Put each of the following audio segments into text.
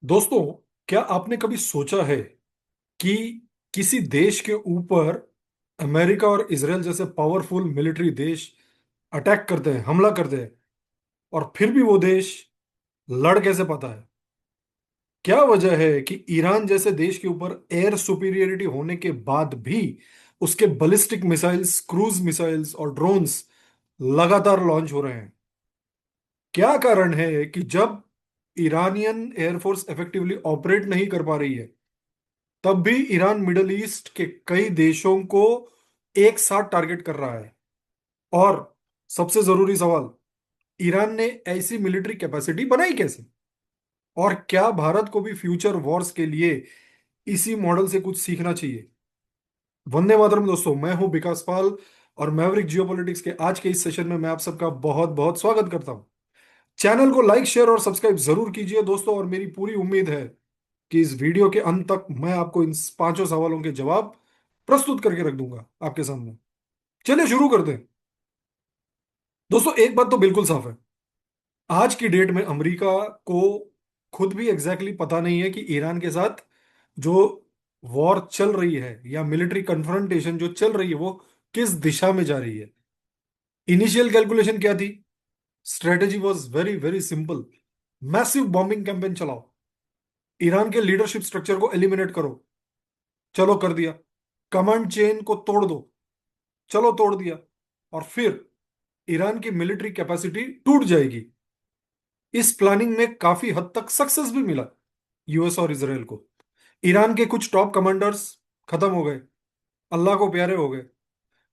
दोस्तों, क्या आपने कभी सोचा है कि किसी देश के ऊपर अमेरिका और इसराइल जैसे पावरफुल मिलिट्री देश अटैक करते हैं, हमला करते हैं, और फिर भी वो देश लड़ कैसे पाता है? क्या वजह है कि ईरान जैसे देश के ऊपर एयर सुपीरियरिटी होने के बाद भी उसके बैलिस्टिक मिसाइल्स, क्रूज मिसाइल्स और ड्रोन्स लगातार लॉन्च हो रहे हैं? क्या कारण है कि जब ईरानियन एयरफोर्स इफेक्टिवली ऑपरेट नहीं कर पा रही है, तब भी ईरान मिडल ईस्ट के कई देशों को एक साथ टारगेट कर रहा है? और सबसे जरूरी सवाल, ईरान ने ऐसी मिलिट्री कैपेसिटी बनाई कैसे? और क्या भारत को भी फ्यूचर वॉर्स के लिए इसी मॉडल से कुछ सीखना चाहिए? वंदे मातरम दोस्तों, मैं हूं विकास पाल और मैवरिक जियोपॉलिटिक्स के आज के इस सेशन में मैं आप सबका बहुत बहुत स्वागत करता हूं। चैनल को लाइक, शेयर और सब्सक्राइब जरूर कीजिए दोस्तों, और मेरी पूरी उम्मीद है कि इस वीडियो के अंत तक मैं आपको इन पांचों सवालों के जवाब प्रस्तुत करके रख दूंगा आपके सामने। चलिए शुरू करते हैं। दोस्तों, एक बात तो बिल्कुल साफ है, आज की डेट में अमेरिका को खुद भी एग्जैक्टली पता नहीं है कि ईरान के साथ जो वॉर चल रही है या मिलिट्री कन्फ्रंटेशन जो चल रही है वो किस दिशा में जा रही है। इनिशियल कैलकुलेशन क्या थी? Strategy was very very simple. Massive bombing campaign चलाओ, ईरान के लीडरशिप स्ट्रक्चर को एलिमिनेट करो। चलो, कर दिया। कमांड चेन को तोड़ दो। चलो, तोड़ दिया। और फिर ईरान की मिलिट्री कैपेसिटी टूट जाएगी। इस प्लानिंग में काफी हद तक सक्सेस भी मिला यूएस और इसराइल को। ईरान के कुछ टॉप कमांडर्स खत्म हो गए, अल्लाह को प्यारे हो गए।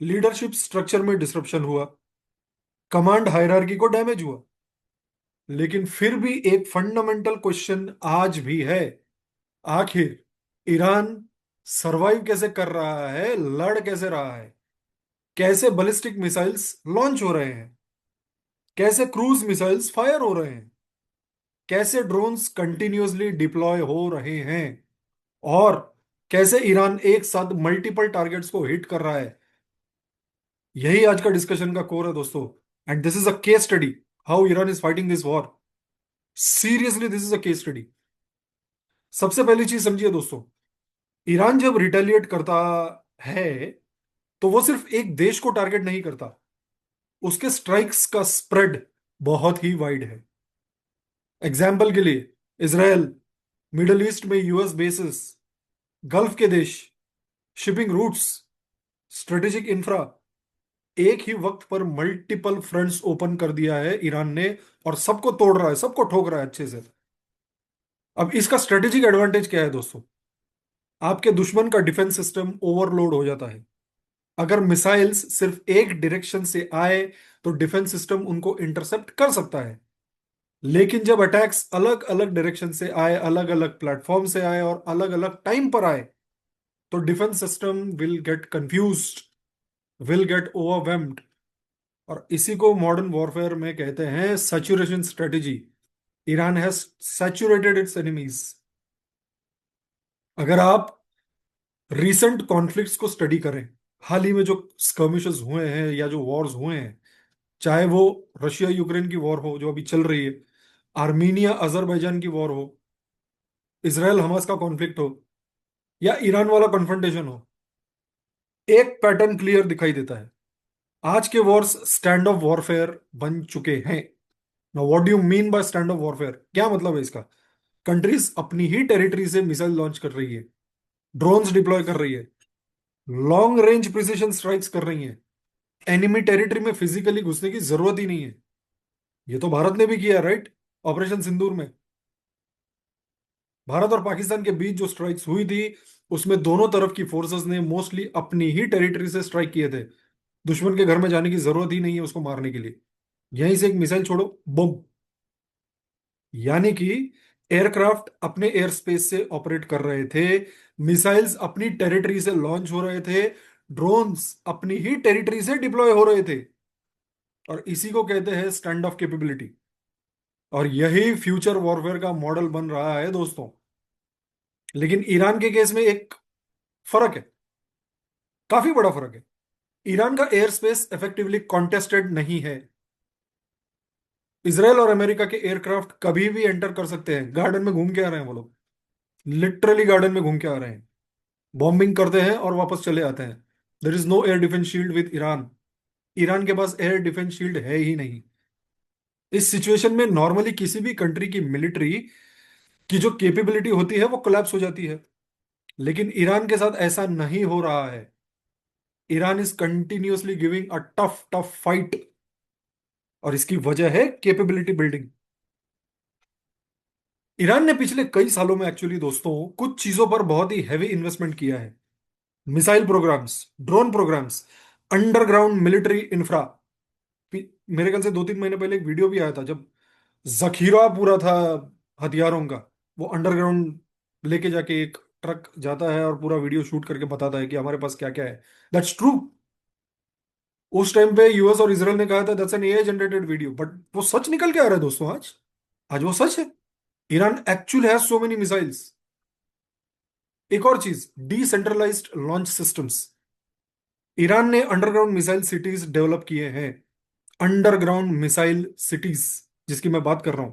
लीडरशिप स्ट्रक्चर में डिसरप्शन हुआ, कमांड हायरार्की को डैमेज हुआ। लेकिन फिर भी एक फंडामेंटल क्वेश्चन आज भी है, आखिर ईरान सरवाइव कैसे कर रहा है, लड़ कैसे रहा है? कैसे बैलिस्टिक मिसाइल्स लॉन्च हो रहे हैं? कैसे क्रूज मिसाइल्स फायर हो रहे हैं? कैसे ड्रोन्स कंटिन्यूअसली डिप्लॉय हो रहे हैं? और कैसे ईरान एक साथ मल्टीपल टारगेट्स को हिट कर रहा है? यही आज का डिस्कशन का कोर है दोस्तों। And this is a case study, how Iran is fighting this war. Seriously, this is a case study. सबसे पहली चीज समझिए दोस्तों, ईरान जब रिटेलिएट करता है तो वो सिर्फ एक देश को टारगेट नहीं करता, उसके स्ट्राइक्स का स्प्रेड बहुत ही वाइड है। एग्जाम्पल के लिए, इसराइल, मिडल ईस्ट में यूएस बेसिस, गल्फ के देश, शिपिंग रूट्स, स्ट्रेटेजिक इंफ्रा, एक ही वक्त पर मल्टीपल फ्रंट्स ओपन कर दिया है ईरान ने, और सबको तोड़ रहा है, सबको ठोक रहा है अच्छे से। अब इसका स्ट्रेटेजिक एडवांटेज क्या है दोस्तों? आपके दुश्मन का डिफेंस सिस्टम ओवरलोड हो जाता है। अगर मिसाइल्स सिर्फ एक डायरेक्शन से आए तो डिफेंस सिस्टम उनको इंटरसेप्ट कर सकता है। लेकिन जब अटैक्स अलग अलग डायरेक्शन से आए, अलग अलग प्लेटफॉर्म से आए और अलग अलग टाइम पर आए, तो defence system will get confused, will get overwhelmed. और इसी को मॉडर्न वॉरफेयर में कहते हैं saturation strategy. Iran has saturated it's enemies. अगर आप रीसेंट कॉन्फ्लिक्ट्स को स्टडी करें, हाल ही में जो स्कर्मिशेस हुए हैं या जो वॉर्स हुए हैं, चाहे वो रशिया यूक्रेन की वॉर हो जो अभी चल रही है, आर्मीनिया अजरबैजान की वॉर हो, इसराइल हमास का कॉन्फ्लिक्ट हो, या ईरान वाला कन्फ्रंटेशन हो, एक पैटर्न क्लियर दिखाई देता है। आज के वॉर्स स्टैंड ऑफ वॉरफेयर बन चुके हैं। Now what do you mean by stand of warfare? क्या मतलब है इसका? कंट्रीज अपनी ही टेरिटरी से मिसाइल लॉन्च कर रही है, ड्रोन्स डिप्लॉय कर रही है, लॉन्ग रेंज प्रिसिशन स्ट्राइक्स कर रही है। एनिमी टेरिटरी में फिजिकली घुसने की जरूरत ही नहीं है। ये तो भारत ने भी किया, राइट? ऑपरेशन सिंदूर में भारत और पाकिस्तान के बीच जो स्ट्राइक्स हुई थी, उसमें दोनों तरफ की फोर्सेस ने मोस्टली अपनी ही टेरिटरी से स्ट्राइक किए थे। दुश्मन के घर में जाने की जरूरत ही नहीं है उसको मारने के लिए। यहीं से एक मिसाइल छोड़ो, बम। यानी कि एयरक्राफ्ट अपने एयर स्पेस से ऑपरेट कर रहे थे, मिसाइल्स अपनी टेरिटरी से लॉन्च हो रहे थे, ड्रोन्स अपनी ही टेरिटरी से डिप्लॉय हो रहे थे। और इसी को कहते हैं स्टैंड ऑफ कैपेबिलिटी। और यही फ्यूचर वॉरफेयर का मॉडल बन रहा है दोस्तों। लेकिन ईरान के केस में एक फर्क है, काफी बड़ा फर्क है। ईरान का एयर स्पेस इफेक्टिवली कॉन्टेस्टेड नहीं है। इसराइल और अमेरिका के एयरक्राफ्ट कभी भी एंटर कर सकते हैं, गार्डन में घूम के आ रहे हैं वो लोग, लिटरली गार्डन में घूम के आ रहे हैं, बॉम्बिंग करते हैं और वापस चले आते हैं। There is no air defence shield with Iran. Iran के पास एयर डिफेंस शील्ड है ही नहीं। इस सिचुएशन में नॉर्मली किसी भी कंट्री की मिलिट्री की जो कैपेबिलिटी होती है वो कोलैप्स हो जाती है, लेकिन ईरान के साथ ऐसा नहीं हो रहा है। Iran is continuously giving a tough tough fight, और इसकी वजह है कैपेबिलिटी बिल्डिंग। ईरान ने पिछले कई सालों में एक्चुअली दोस्तों कुछ चीजों पर बहुत ही हैवी इन्वेस्टमेंट किया है। Missile programmes, drone programmes, underground military infra. मेरे ख्याल से 2-3 महीने पहले एक वीडियो भी आया था, जब जखीरा पूरा था हथियारों का, वो अंडरग्राउंड लेके जाके एक ट्रक जाता है और पूरा वीडियो शूट करके बताता है कि हमारे पास क्या क्या है। That's true. उस टाइम पे यूएस और इसराइल ने कहा था that's an AI generated video, but वो सच निकल के आ रहा है दोस्तों आज। आज वो सच है। Iran actually has so many missiles. एक और चीज, डिसेंट्रलाइज्ड लॉन्च सिस्टम्स। ईरान ने अंडरग्राउंड मिसाइल सिटीज डेवलप किए हैं। अंडरग्राउंड मिसाइल सिटीज जिसकी मैं बात कर रहा हूं,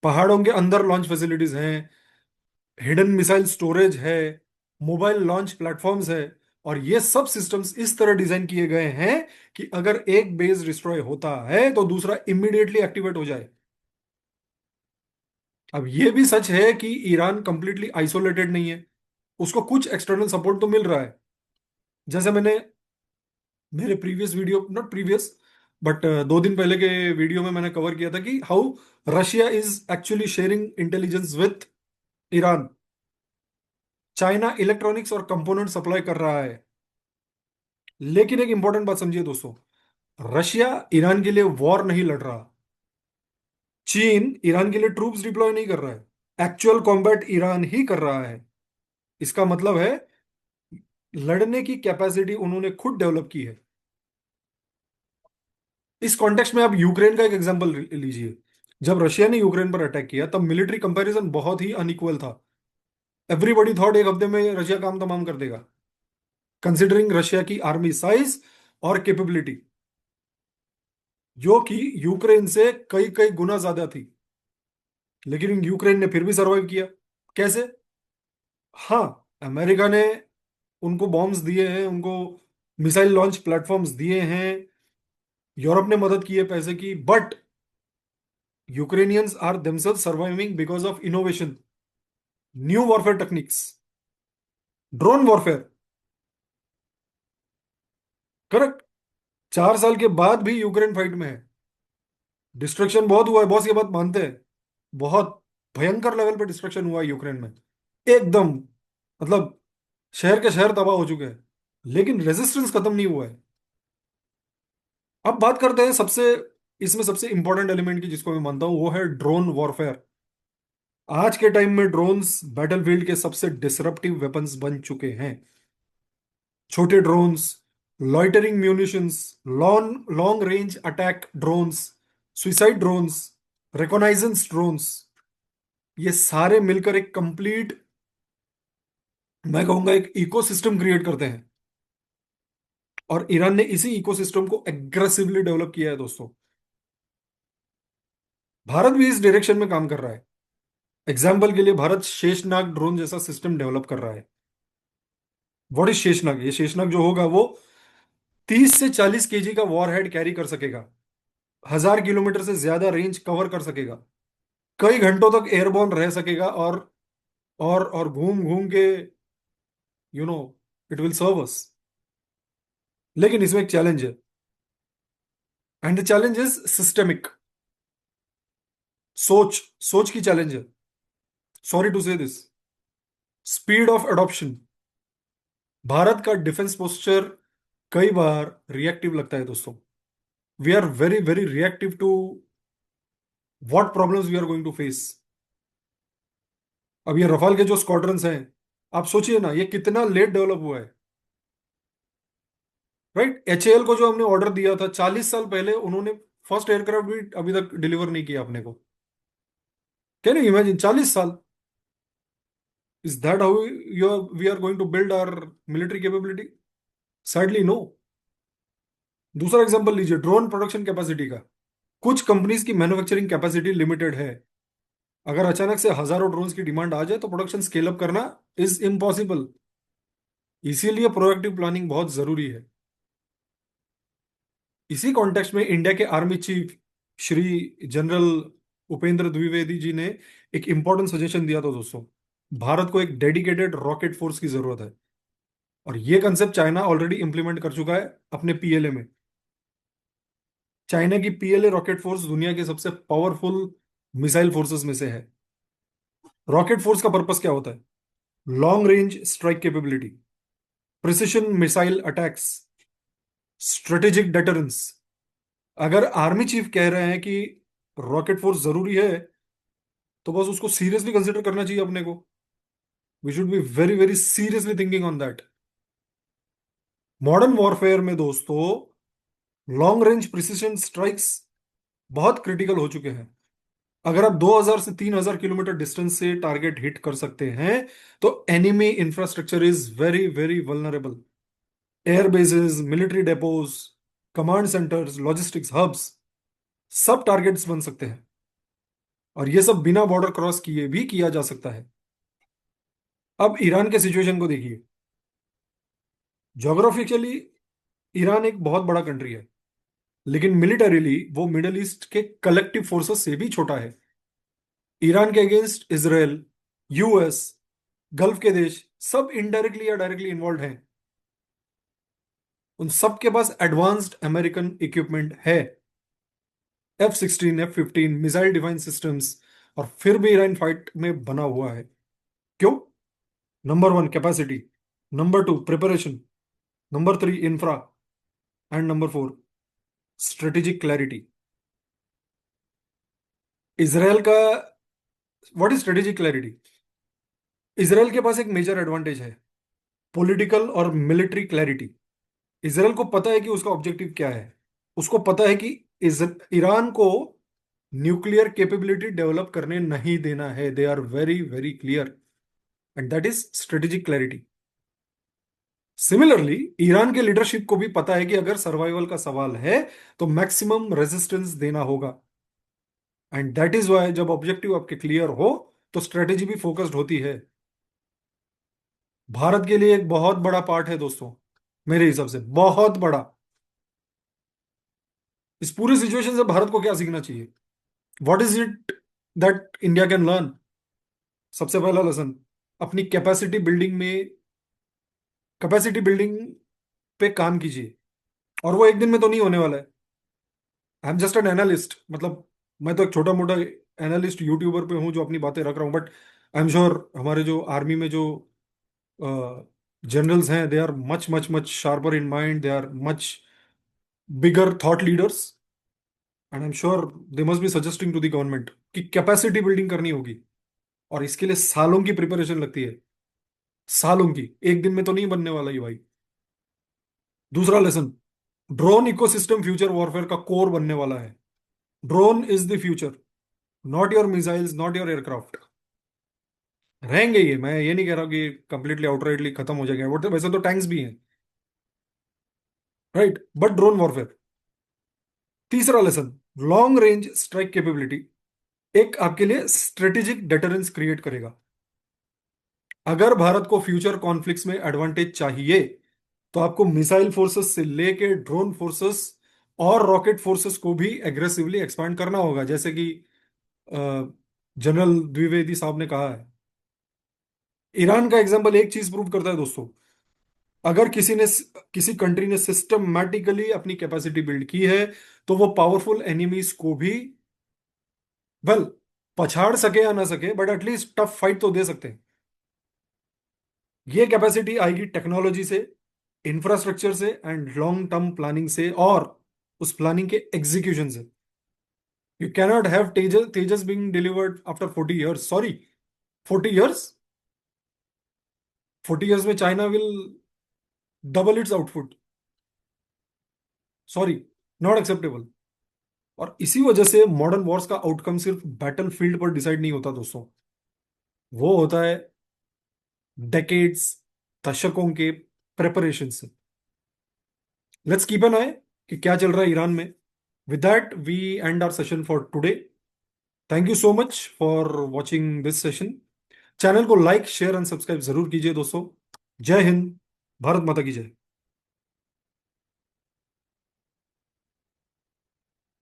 पहाड़ों के अंदर लॉन्च फैसिलिटीज हैं, हिडन मिसाइल स्टोरेज है, मोबाइल लॉन्च प्लेटफॉर्म्स है। और ये सब सिस्टम्स इस तरह डिजाइन किए गए हैं कि अगर एक बेस डिस्ट्रॉय होता है तो दूसरा इमीडिएटली एक्टिवेट हो जाए। अब ये भी सच है कि ईरान कंप्लीटली आइसोलेटेड नहीं है, उसको कुछ एक्सटर्नल सपोर्ट तो मिल रहा है। जैसे मैंने मेरे previous video, not previous but 2 दिन पहले के वीडियो में मैंने कवर किया था कि how Russia is actually sharing intelligence with Iran. China electronics और कंपोनेंट सप्लाई कर रहा है। लेकिन एक इंपॉर्टेंट बात समझिए दोस्तों, रशिया ईरान के लिए वॉर नहीं लड़ रहा। चीन ईरान के लिए ट्रूप्स डिप्लॉय नहीं कर रहा है। एक्चुअल कॉम्बैट ईरान ही कर रहा है। इसका मतलब है लड़ने की कैपेसिटी उन्होंने खुद डेवलप की है। इस कॉन्टेक्स्ट में आप यूक्रेन का एक एग्जांपल लीजिए। जब रशिया ने यूक्रेन पर अटैक किया तब मिलिट्री कंपैरिजन बहुत ही अनइक्वल था। एवरीबॉडी थॉट एक हफ्ते में रशिया काम तमाम कर देगा, कंसिडरिंग रशिया की आर्मी साइज और कैपेबिलिटी, जो कि यूक्रेन से कई कई गुना ज्यादा थी। लेकिन यूक्रेन ने फिर भी सरवाइव किया। कैसे? हाँ, अमेरिका ने उनको बॉम्ब्स दिए हैं, उनको मिसाइल लॉन्च प्लेटफॉर्म्स दिए हैं, यूरोप ने मदद की है पैसे की, but Ukrainians are themselves surviving because of innovation, new warfare techniques, drone warfare. Correct. 4 साल के बाद भी यूक्रेन फाइट में है। डिस्ट्रक्शन बहुत हुआ है, बॉस, ये बात मानते हैं। बहुत भयंकर लेवल पे डिस्ट्रक्शन हुआ है यूक्रेन में, एकदम, मतलब शहर के शहर तबाह हो चुके हैं, लेकिन रेजिस्टेंस खत्म नहीं हुआ है। अब बात करते हैं सबसे, इसमें सबसे इंपॉर्टेंट एलिमेंट की, जिसको मैं मानता हूं वो है ड्रोन वॉरफेयर। आज के टाइम में ड्रोन्स बैटलफील्ड के सबसे डिसरप्टिव वेपन्स बन चुके हैं। छोटे drones, loitering munitions, long long range attack drones, suicide drones, reconnaissance drones, ये सारे मिलकर एक कंप्लीट, मैं कहूंगा एक इकोसिस्टम क्रिएट करते हैं। और ईरान ने इसी इकोसिस्टम को एग्रेसिवली डेवलप किया है दोस्तों। भारत भी इस डायरेक्शन में काम कर रहा है। एग्जाम्पल के लिए भारत शेषनाग ड्रोन जैसा सिस्टम डेवलप कर रहा है। What is Sheshnag? ये शेषनाग जो होगा वो 30 से 40 केजी का वॉरहेड कैरी कर सकेगा, 1000 किलोमीटर से ज्यादा रेंज कवर कर सकेगा, कई घंटों तक एयरबॉर्न रह सकेगा, और घूम घूम के, you know, it will serve us. लेकिन इसमें एक चैलेंज है, and the challenge is systemic. सोच सोच की चैलेंज है। Sorry to say this. Speed of adoption. Bharat का डिफेंस पोस्चर कई बार रिएक्टिव लगता है दोस्तों। We are very very reactive to what problems we are going to face. अब ये रफाल के जो स्क्वाड्रंस हैं, आप सोचिए ना, ये कितना लेट डेवलप हुआ है। राइट, एचएएल को जो हमने ऑर्डर दिया था 40 साल पहले, उन्होंने फर्स्ट एयरक्राफ्ट भी अभी तक डिलीवर नहीं किया अपने को। कैन यू इमेजिन, 40 साल? Is that how you we are going to build our military capability? Sadly no. दूसरा एग्जांपल लीजिए ड्रोन प्रोडक्शन कैपेसिटी का। कुछ कंपनीज की मैन्युफैक्चरिंग कैपेसिटी लिमिटेड है। अगर अचानक से हजारों ड्रोन्स की डिमांड आ जाए तो प्रोडक्शन स्केल अप करना इज इम्पॉसिबल। इसीलिए प्रोएक्टिव प्लानिंग बहुत जरूरी है। इसी कॉन्टेक्स्ट में इंडिया के army chief Shri general Upendra Dwivedi ji ने एक इंपॉर्टेंट सजेशन दिया था दोस्तों। भारत को एक डेडिकेटेड रॉकेट फोर्स की जरूरत है। और ये कंसेप्ट चाइना ऑलरेडी इंप्लीमेंट कर चुका है अपने पीएलए में। चाइना की पीएलए रॉकेट फोर्स दुनिया के सबसे पावरफुल मिसाइल फोर्सेस में से है। रॉकेट फोर्स का पर्पस क्या होता है? Long range strike capability, precision missile attacks, strategic deterrence. अगर आर्मी चीफ कह रहे हैं कि रॉकेट फोर्स जरूरी है तो बस उसको सीरियसली कंसिडर करना चाहिए अपने को। We should be very very seriously thinking on that. Modern warfare में दोस्तों लॉन्ग रेंज प्रिसिशन स्ट्राइक्स बहुत क्रिटिकल हो चुके हैं। अगर आप 2000 से 3000 किलोमीटर डिस्टेंस से टारगेट हिट कर सकते हैं तो enemy infrastructure is very very vulnerable. Air bases, military depots, command centres, logistics hubs, सब टारगेट्स बन सकते हैं। और ये सब बिना बॉर्डर क्रॉस किए भी किया जा सकता है। अब ईरान के सिचुएशन को देखिए। ज्योग्राफिकली ईरान एक बहुत बड़ा कंट्री है, लेकिन मिलिटरीली वो मिडल ईस्ट के कलेक्टिव फोर्सेस से भी छोटा है। ईरान के अगेंस्ट इसराइल, यूएस, गल्फ के देश सब इनडायरेक्टली या डायरेक्टली इन्वॉल्व हैं। उन सब के पास एडवांस्ड अमेरिकन इक्विपमेंट है, F-16, F-15 missile defence systems. और फिर भी ईरान फाइट में बना हुआ है। क्यों? Number one capacity, number two preparation, number three infra, and number four strategic clarity. Israel का what is strategic clarity? Israel के पास एक मेजर एडवांटेज है, पॉलिटिकल और मिलिट्री क्लैरिटी। इसराइल को पता है कि उसका ऑब्जेक्टिव क्या है। उसको पता है कि ईरान को न्यूक्लियर कैपेबिलिटी डेवलप करने नहीं देना है। They are very very clear, and that is strategic clarity. Similarly Iran के लीडरशिप को भी पता है कि अगर सर्वाइवल का सवाल है तो मैक्सिमम रेजिस्टेंस देना होगा। एंड दैट इज वाई जब ऑब्जेक्टिव आपके क्लियर हो तो स्ट्रेटेजी भी फोकस्ड होती है। भारत के लिए एक बहुत बड़ा पार्ट है दोस्तों, मेरे हिसाब से बहुत बड़ा। इस पूरी सिचुएशन से भारत को क्या सीखना चाहिए? What is it that India can learn? सबसे पहला लेसन, अपनी कैपेसिटी बिल्डिंग पे काम कीजिए। और वो एक दिन में तो नहीं होने वाला है। I am just an analyst, मतलब मैं तो एक छोटा मोटा एनालिस्ट यूट्यूबर पे हूँ जो अपनी बातें रख रहा हूँ, बट आई एम श्योर हमारे जो आर्मी में जो जनरल्स हैं, they are much much much sharper in mind, they are much bigger thought leaders, and I am sure they must be suggesting to the government कि capacity building करनी होगी। और इसके लिए सालों की प्रिपरेशन लगती है, सालों की, एक दिन में तो नहीं बनने वाला ये भाई। दूसरा lesson, drone ecosystem future warfare का कोर बनने वाला है। Drone is the future, not your missiles, not your aircraft. रहेंगे ये, मैं ये नहीं कह रहा हूँ कि कंप्लीटली आउटराइटली खत्म हो जाएंगे, वो तो वैसे तो टैंक्स भी हैं, राइट, बट ड्रोन वॉरफेयर। तीसरा lesson, long range strike capability एक आपके लिए स्ट्रेटेजिक डेटरेंस क्रिएट करेगा। अगर भारत को फ्यूचर कॉन्फ्लिक्ट्स में एडवांटेज चाहिए तो आपको मिसाइल फोर्सेस से लेके ड्रोन फोर्सेस और रॉकेट फोर्सेस को भी एग्रेसिवली एक्सपांड करना होगा, जैसे कि जनरल द्विवेदी साहब ने कहा है। ईरान का एग्जांपल एक चीज प्रूव करता है दोस्तों। अगर किसी कंट्री ने सिस्टमैटिकली अपनी कैपेसिटी बिल्ड की है तो वो पावरफुल एनिमीज को भी, वेल, पछाड़ सके या ना सके बट एटलीस्ट टफ फाइट तो दे सकते हैं। ये कैपेसिटी आएगी टेक्नोलॉजी से, इंफ्रास्ट्रक्चर से, एंड लॉन्ग टर्म प्लानिंग से, और उस प्लानिंग के एग्जीक्यूशन से। You cannot have Tejas being delivered after 40 years, sorry, 40 years, 40 years में China will double it's output. Sorry, not acceptable. और इसी वजह से मॉडर्न वॉर्स का आउटकम सिर्फ बैटल फील्ड पर डिसाइड नहीं होता दोस्तों, वो होता है डेकेड्स, दशकों के प्रेपरेशन से। लेट्स कीप एन आई कि क्या चल रहा है ईरान में। With that we end our session for today. Thank you so much for watching this session. Channel को लाइक शेयर एंड सब्सक्राइब जरूर कीजिए दोस्तों। जय हिंद। भारत माता की जय।